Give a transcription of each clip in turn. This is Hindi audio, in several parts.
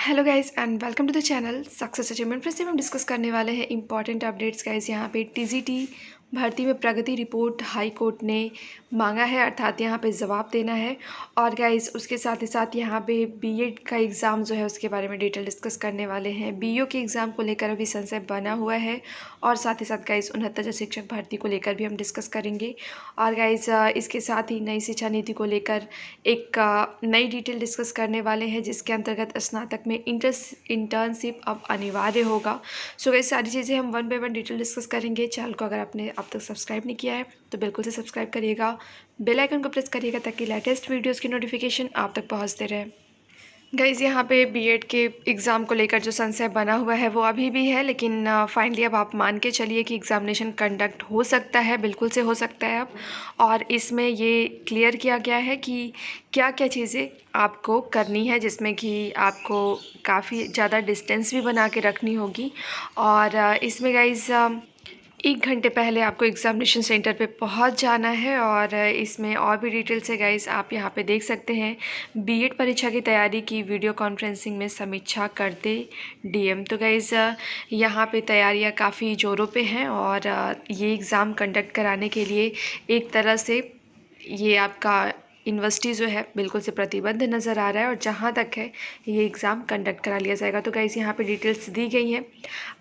Hello guys and welcome to the channel success achievement. फिर से हम डिस्कस करने वाले हैं इंपॉर्टेंट अपडेट्स गाइस। यहाँ पे टीजीटी भर्ती में प्रगति रिपोर्ट हाई कोर्ट ने मांगा है, अर्थात यहाँ पे जवाब देना है। और गाइस उसके साथ ही साथ यहाँ पे बीएड का एग्ज़ाम जो है उसके बारे में डिटेल डिस्कस करने वाले हैं। बीईओ के एग्ज़ाम को लेकर अभी संशय बना हुआ है और साथ ही साथ गाइस 69 शिक्षक भर्ती को लेकर भी हम डिस्कस करेंगे। और गाइस इसके साथ ही नई शिक्षा नीति को लेकर एक नई डिटेल डिस्कस करने वाले हैं, जिसके अंतर्गत स्नातक में इंटर्नशिप अब अनिवार्य होगा। सो ये सारी चीज़ें हम one by one detail discuss करेंगे। चैनल को अगर आपने अब तक सब्सक्राइब नहीं किया है तो बिल्कुल से सब्सक्राइब करिएगा, बेल आइकन को प्रेस करिएगा ताकि लेटेस्ट वीडियोज़ की नोटिफिकेशन आप तक पहुँचते रहे। गाइज़ यहाँ पे बीएड के एग्ज़ाम को लेकर जो संशय बना हुआ है वो अभी भी है, लेकिन फाइनली अब आप मान के चलिए कि एग्ज़ामिनेशन कंडक्ट हो सकता है, बिल्कुल से हो सकता है अब। और इसमें ये क्लियर किया गया है कि क्या क्या चीज़ें आपको करनी है, जिसमें कि आपको काफ़ी ज़्यादा डिस्टेंस भी बना के रखनी होगी। और इसमें गाइज़ 1 घंटे पहले आपको एग्ज़ामिनेशन सेंटर पे पहुंच जाना है। और इसमें और भी डिटेल्स है गाइस, आप यहाँ पे देख सकते हैं। बीएड परीक्षा की तैयारी की वीडियो कॉन्फ्रेंसिंग में समीक्षा करते डीएम। तो गाइस यहाँ पे तैयारियाँ काफ़ी ज़ोरों पे हैं और ये एग्ज़ाम कंडक्ट कराने के लिए एक तरह से ये आपका यूनिवर्सिटी जो है बिल्कुल से प्रतिबद्ध नज़र आ रहा है और जहाँ तक है ये एग्ज़ाम कंडक्ट करा लिया जाएगा। तो गाइस यहाँ पे डिटेल्स दी गई हैं,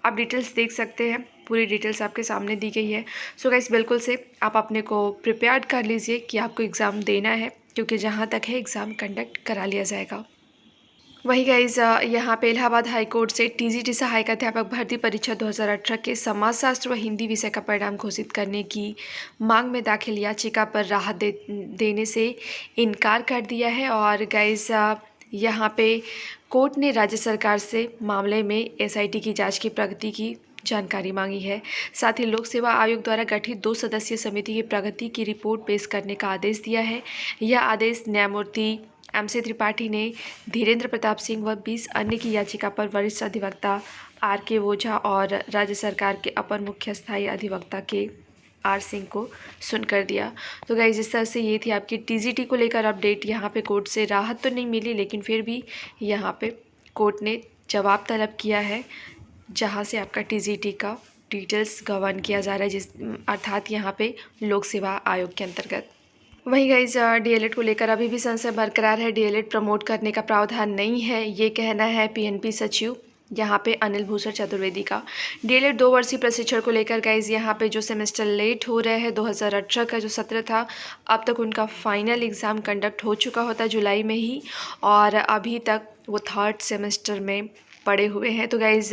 आप डिटेल्स देख सकते हैं, पूरी डिटेल्स आपके सामने दी गई है। सो गाइस बिल्कुल से आप अपने को प्रिपेयर्ड कर लीजिए कि आपको एग्ज़ाम देना है, क्योंकि जहाँ तक है एग्ज़ाम कंडक्ट करा लिया जाएगा। वही गाइज यहाँ पे इलाहाबाद हाई कोर्ट से टीजीटी सहायक अध्यापक भर्ती परीक्षा 2018 के समाजशास्त्र व हिंदी विषय का परिणाम घोषित करने की मांग में दाखिल याचिका पर राहत देने से इनकार कर दिया है। और गाइज यहाँ पे कोर्ट ने राज्य सरकार से मामले में एसआईटी की जांच की प्रगति की जानकारी मांगी है। साथ ही लोक सेवा आयोग द्वारा गठित 2 सदस्यीय समिति की प्रगति की रिपोर्ट पेश करने का आदेश दिया है। यह आदेश न्यायमूर्ति MC त्रिपाठी ने धीरेन्द्र प्रताप सिंह व 20 अन्य की याचिका पर वरिष्ठ अधिवक्ता RK ओझा और राज्य सरकार के अपर मुख्य स्थायी अधिवक्ता KR सिंह को सुनकर दिया। तो गाइस इस तरह से ये थी आपकी टीजीटी को लेकर अपडेट। यहाँ पे कोर्ट से राहत तो नहीं मिली, लेकिन फिर भी यहाँ पे कोर्ट ने जवाब तलब किया है, जहाँ से आपका टीजीटी का डिटेल्स गवर्न किया जा रहा है, जिस अर्थात यहाँ पे लोक सेवा आयोग के अंतर्गत। वहीं गाइज डीएलएड को लेकर अभी भी संशय बरकरार है। डीएलएड प्रमोट करने का प्रावधान नहीं है, ये कहना है पीएनपी सचिव यहाँ पे अनिल भूषण चतुर्वेदी का। डीएलएड 2 वर्षीय प्रशिक्षण को लेकर गाइज यहाँ पे जो सेमेस्टर लेट हो रहे हैं, 2018 का जो सत्र था, अब तक उनका फाइनल एग्ज़ाम कंडक्ट हो चुका होता जुलाई में ही, और अभी तक वो 3rd सेमेस्टर में पड़े हुए हैं। तो गाइज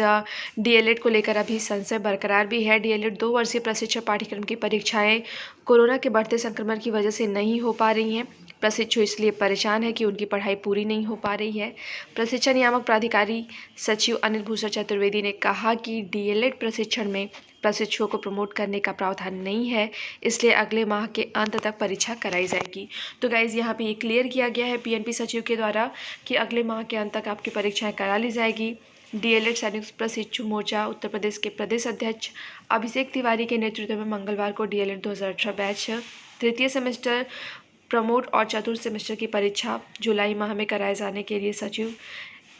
डीएलएड को लेकर अभी संशय बरकरार भी है। डीएलएड 2 वर्षीय प्रशिक्षण पाठ्यक्रम की परीक्षाएं कोरोना के बढ़ते संक्रमण की वजह से नहीं हो पा रही हैं। प्रशिक्षु इसलिए परेशान है कि उनकी पढ़ाई पूरी नहीं हो पा रही है। प्रशिक्षण नियामक प्राधिकारी सचिव अनिल भूषण चतुर्वेदी ने कहा कि डीएलएड प्रशिक्षण में प्रशिक्षुओं को प्रमोट करने का प्रावधान नहीं है, इसलिए अगले माह के अंत तक परीक्षा कराई जाएगी। तो गाइज यहाँ पे ये क्लियर किया गया है पीएनपी सचिव के द्वारा कि अगले माह के अंत तक आपकी परीक्षाएं करा ली जाएगी। डीएलएड संयुक्त प्रशिक्षु मोर्चा उत्तर प्रदेश के प्रदेश अध्यक्ष अभिषेक तिवारी के नेतृत्व में मंगलवार को डीएलएड 2018 बैच 3य सेमेस्टर प्रमोट और 4th सेमेस्टर की परीक्षा जुलाई माह में कराए जाने के लिए सचिव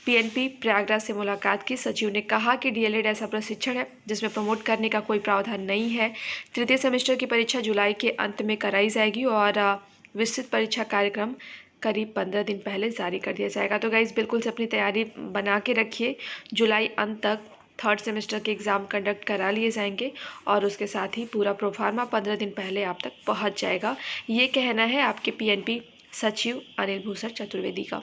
पीएनपी प्रयागराज से मुलाकात की। सचिव ने कहा कि डीएलएड ऐसा प्रशिक्षण है जिसमें प्रमोट करने का कोई प्रावधान नहीं है। 3य सेमेस्टर की परीक्षा जुलाई के अंत में कराई जाएगी और विस्तृत परीक्षा कार्यक्रम करीब 15 दिन पहले जारी कर दिया जाएगा। तो गाइज बिल्कुल से अपनी तैयारी बना के रखिए, जुलाई अंत तक 3rd सेमेस्टर के एग्ज़ाम कंडक्ट करा लिए जाएंगे और उसके साथ ही पूरा प्रोफार्मा 15 दिन पहले आप तक पहुंच जाएगा। ये कहना है आपके पीएनपी सचिव अनिल भूषण चतुर्वेदी का।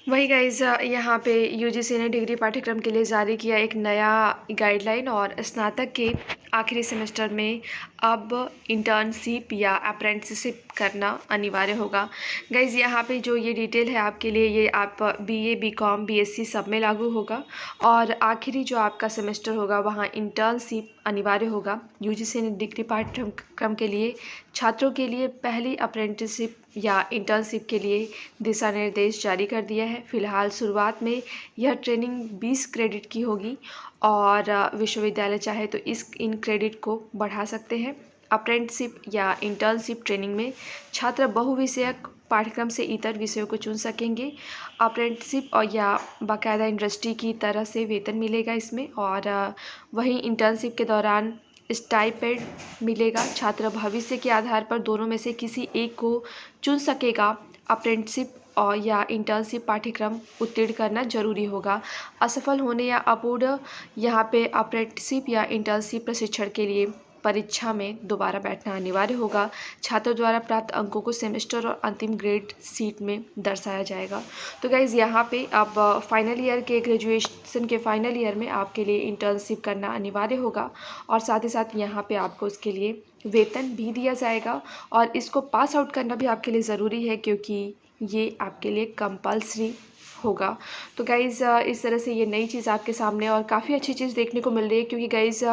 वही गाइज यहाँ पे यूजीसी ने डिग्री पाठ्यक्रम के लिए जारी किया एक नया गाइडलाइन, और स्नातक के आखिरी सेमेस्टर में अब इंटर्नशिप या अप्रेंटिसशिप करना अनिवार्य होगा। गाइज यहाँ पे जो ये डिटेल है आपके लिए, ये आप बीए बीकॉम बीएससी सब में लागू होगा, और आखिरी जो आपका सेमेस्टर होगा वहाँ इंटर्नशिप अनिवार्य होगा। यूजीसी ने डिग्री पाठ्यक्रम के लिए छात्रों के लिए पहली अप्रेंटिसशिप या इंटर्नशिप के लिए दिशा निर्देश जारी कर दिया है। फिलहाल शुरुआत में यह ट्रेनिंग 20 क्रेडिट की होगी और विश्वविद्यालय चाहे तो इन क्रेडिट को बढ़ा सकते हैं। अप्रेंटिसशिप या इंटर्नशिप ट्रेनिंग में छात्र बहुविषयक पाठ्यक्रम से इतर विषयों को चुन सकेंगे। अप्रेंटिसशिप और या बाकायदा इंडस्ट्री की तरह से वेतन मिलेगा इसमें। और वहीं इंटर्नशिप के दौरान स्टाइपेंड मिलेगा। छात्र भविष्य के आधार पर दोनों में से किसी एक को चुन सकेगा। अप्रेंटिसशिप और या इंटर्नशिप पाठ्यक्रम उत्तीर्ण करना जरूरी होगा। असफल होने या अपूर्ण यहाँ पे अप्रेंटिसशिप या इंटर्नशिप प्रशिक्षण के लिए परीक्षा में दोबारा बैठना अनिवार्य होगा। छात्र द्वारा प्राप्त अंकों को सेमेस्टर और अंतिम ग्रेड सीट में दर्शाया जाएगा। तो गाइज़ यहाँ पे अब फाइनल ईयर के ग्रेजुएशन के फाइनल ईयर में आपके लिए इंटर्नशिप करना अनिवार्य होगा और साथ ही साथ यहाँ पे आपको उसके लिए वेतन भी दिया जाएगा और इसको पास आउट करना भी आपके लिए ज़रूरी है क्योंकि ये आपके लिए कंपल्सरी होगा। तो गाइज़ इस तरह से ये नई चीज़ आपके सामने और काफ़ी अच्छी चीज़ देखने को मिल रही है क्योंकि गाइज़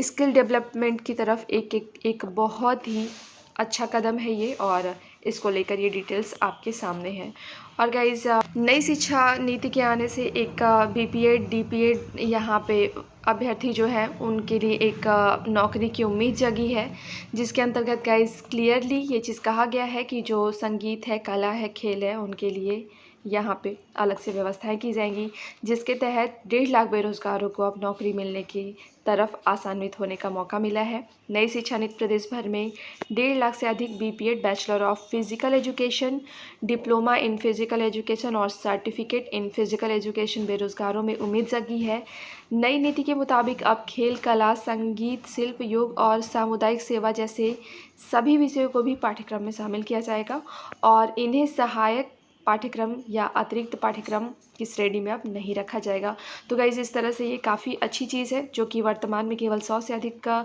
स्किल डेवलपमेंट की तरफ एक बहुत ही अच्छा कदम है ये और इसको लेकर ये डिटेल्स आपके सामने हैं। और गाइज़ नई शिक्षा नीति के आने से एक बीपीएड डीपीएड यहाँ पे अभ्यर्थी जो है उनके लिए एक नौकरी की उम्मीद जगी है, जिसके अंतर्गत गाइज़ क्लियरली ये चीज़ कहा गया है कि जो संगीत है, कला है, खेल है, उनके लिए यहाँ पे अलग से व्यवस्थाएं की जाएंगी, जिसके तहत 1.5 लाख बेरोजगारों को अब नौकरी मिलने की तरफ आसान्वित होने का मौका मिला है। नई शिक्षा नीति प्रदेश भर में 1.5 लाख से अधिक BPEd, bachelor of physical education, diploma in physical education और सर्टिफिकेट इन फिजिकल एजुकेशन बेरोजगारों में उम्मीद जगी है। नई नीति के मुताबिक अब खेल, कला, संगीत, शिल्प, योग और सामुदायिक सेवा जैसे सभी विषयों को भी पाठ्यक्रम में शामिल किया जाएगा और इन्हें सहायक पाठ्यक्रम या अतिरिक्त पाठ्यक्रम की श्रेणी में अब नहीं रखा जाएगा। तो गाइज़ इस तरह से ये काफ़ी अच्छी चीज़ है जो कि वर्तमान में केवल 100 से अधिक का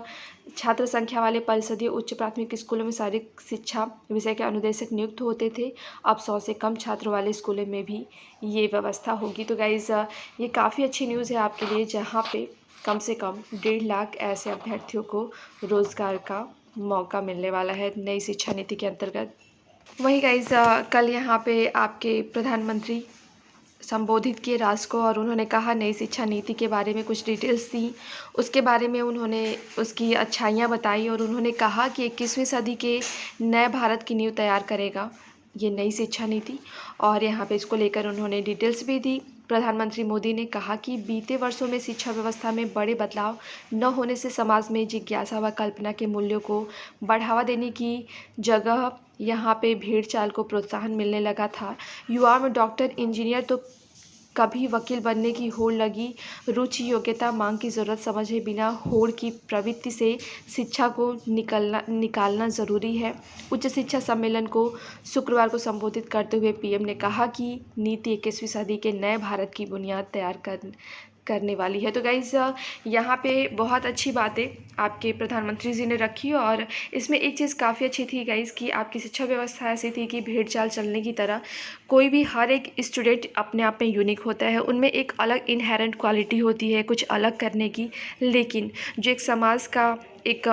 छात्र संख्या वाले परिषदीय उच्च प्राथमिक स्कूलों में शारीरिक शिक्षा विषय के अनुदेशक नियुक्त होते थे। अब 100 से कम छात्रों वाले स्कूलों में भी ये व्यवस्था होगी। तो गाइज़ ये काफ़ी अच्छी न्यूज़ है आपके लिए, जहाँ पे कम से कम 1.5 लाख ऐसे अभ्यर्थियों को रोज़गार का मौका मिलने वाला है नई शिक्षा नीति के अंतर्गत। वहीं गाइज़ कल यहाँ पे आपके प्रधानमंत्री संबोधित किए राष्ट्र को और उन्होंने कहा नई शिक्षा नीति के बारे में कुछ डिटेल्स दी, उसके बारे में उन्होंने उसकी अच्छाइयाँ बताई और उन्होंने कहा कि 21वीं सदी के नए भारत की नींव तैयार करेगा ये नई शिक्षा नीति। और यहाँ पे इसको लेकर उन्होंने डिटेल्स भी दी। प्रधानमंत्री मोदी ने कहा कि बीते वर्षों में शिक्षा व्यवस्था में बड़े बदलाव न होने से समाज में जिज्ञासा व कल्पना के मूल्यों को बढ़ावा देने की जगह यहाँ पे भेड़ चाल को प्रोत्साहन मिलने लगा था। युवाओं में डॉक्टर, इंजीनियर तो कभी वकील बनने की होड़ लगी। रुचि, योग्यता, मांग की ज़रूरत समझे बिना होड़ की प्रवृत्ति से शिक्षा को निकालना ज़रूरी है। उच्च शिक्षा सम्मेलन को शुक्रवार को संबोधित करते हुए पीएम ने कहा कि नीति 21वीं सदी के नए भारत की बुनियाद तैयार करने वाली है। तो गाइज़ यहाँ पे बहुत अच्छी बातें आपके प्रधानमंत्री जी ने रखी और इसमें एक चीज़ काफ़ी अच्छी थी गाइज़ कि आपकी शिक्षा व्यवस्था ऐसी थी कि भेड़ चाल चलने की तरह कोई भी हर एक स्टूडेंट अपने आप में यूनिक होता है, उनमें एक अलग इनहेरेंट क्वालिटी होती है कुछ अलग करने की। लेकिन जो एक समाज का एक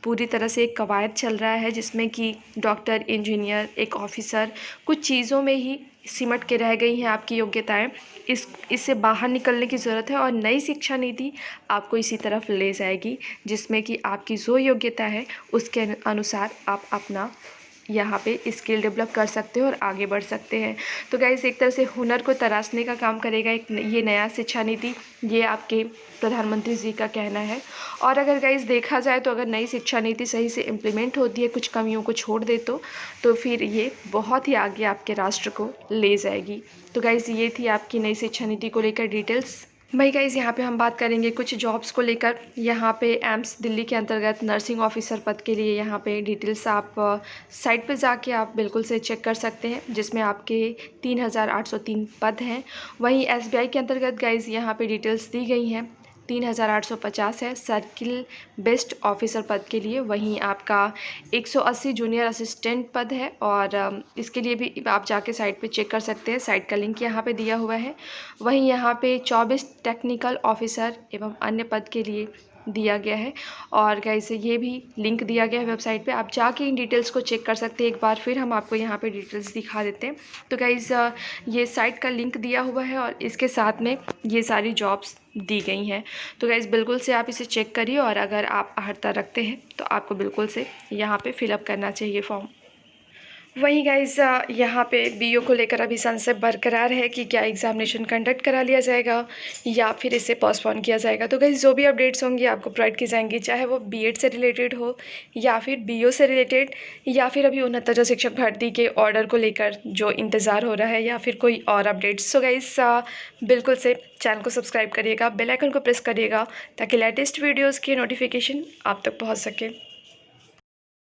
पूरी तरह से एक कवायद चल रहा है जिसमें कि डॉक्टर, इंजीनियर, एक ऑफिसर कुछ चीज़ों में ही सिमट के रह गई हैं आपकी योग्यताएं, इससे बाहर निकलने की ज़रूरत है और नई शिक्षा नीति आपको इसी तरफ ले जाएगी जिसमें कि आपकी जो योग्यता है उसके अनुसार आप अपना यहाँ पे स्किल डेवलप कर सकते हो और आगे बढ़ सकते हैं। तो गाइस एक तरह से हुनर को तराशने का काम करेगा ये नया शिक्षा नीति, ये आपके प्रधानमंत्री जी का कहना है। और अगर गाइस देखा जाए तो अगर नई शिक्षा नीति सही से इम्प्लीमेंट होती है, कुछ कमियों को छोड़ दे तो फिर ये बहुत ही आगे आपके राष्ट्र को ले जाएगी। तो गाइस ये थी आपकी नई शिक्षा नीति को लेकर डिटेल्स। भाई गाइज़ यहाँ पे हम बात करेंगे कुछ जॉब्स को लेकर। यहाँ पे एम्स दिल्ली के अंतर्गत नर्सिंग ऑफिसर पद के लिए यहाँ पे डिटेल्स आप साइट पे जाके आप बिल्कुल से चेक कर सकते हैं, जिसमें आपके 3803 पद हैं। वहीं एसबीआई के अंतर्गत गाइज़ यहाँ पे डिटेल्स दी गई हैं, 3850 है सर्किल बेस्ट ऑफिसर पद के लिए। वहीं आपका 180 जूनियर असिस्टेंट पद है और इसके लिए भी आप जाके साइट पे चेक कर सकते हैं, साइट का लिंक यहाँ पे दिया हुआ है। वहीं यहाँ पे 24 टेक्निकल ऑफिसर एवं अन्य पद के लिए दिया गया है और गाइस ये भी लिंक दिया गया है वेबसाइट पे, आप जाके इन डिटेल्स को चेक कर सकते हैं। एक बार फिर हम आपको यहाँ पे डिटेल्स दिखा देते हैं। तो गाइस ये साइट का लिंक दिया हुआ है और इसके साथ में ये सारी जॉब्स दी गई हैं। तो गाइस बिल्कुल से आप इसे चेक करिए और अगर आप अर्हता रखते हैं तो आपको बिल्कुल से यहाँ पे फिलअप करना चाहिए फॉर्म। वहीं गाइस यहाँ पे बीओ को लेकर अभी संशय बरकरार है कि क्या एग्जामिनेशन कंडक्ट करा लिया जाएगा या फिर इसे पोस्टपोन किया जाएगा। तो गाइस जो भी अपडेट्स होंगी आपको प्रोवाइड की जाएंगी, चाहे वो बीएड से रिलेटेड हो या फिर बीओ से रिलेटेड या फिर अभी उन्नततर शिक्षक भर्ती के ऑर्डर को लेकर जो इंतज़ार हो रहा है या फिर कोई और अपडेट्स। सो गाइस बिल्कुल से चैनल को सब्सक्राइब करिएगा, बेल आइकन को प्रेस करिएगा ताकि लेटेस्ट वीडियोज़ की नोटिफिकेशन आप तक पहुँच सके।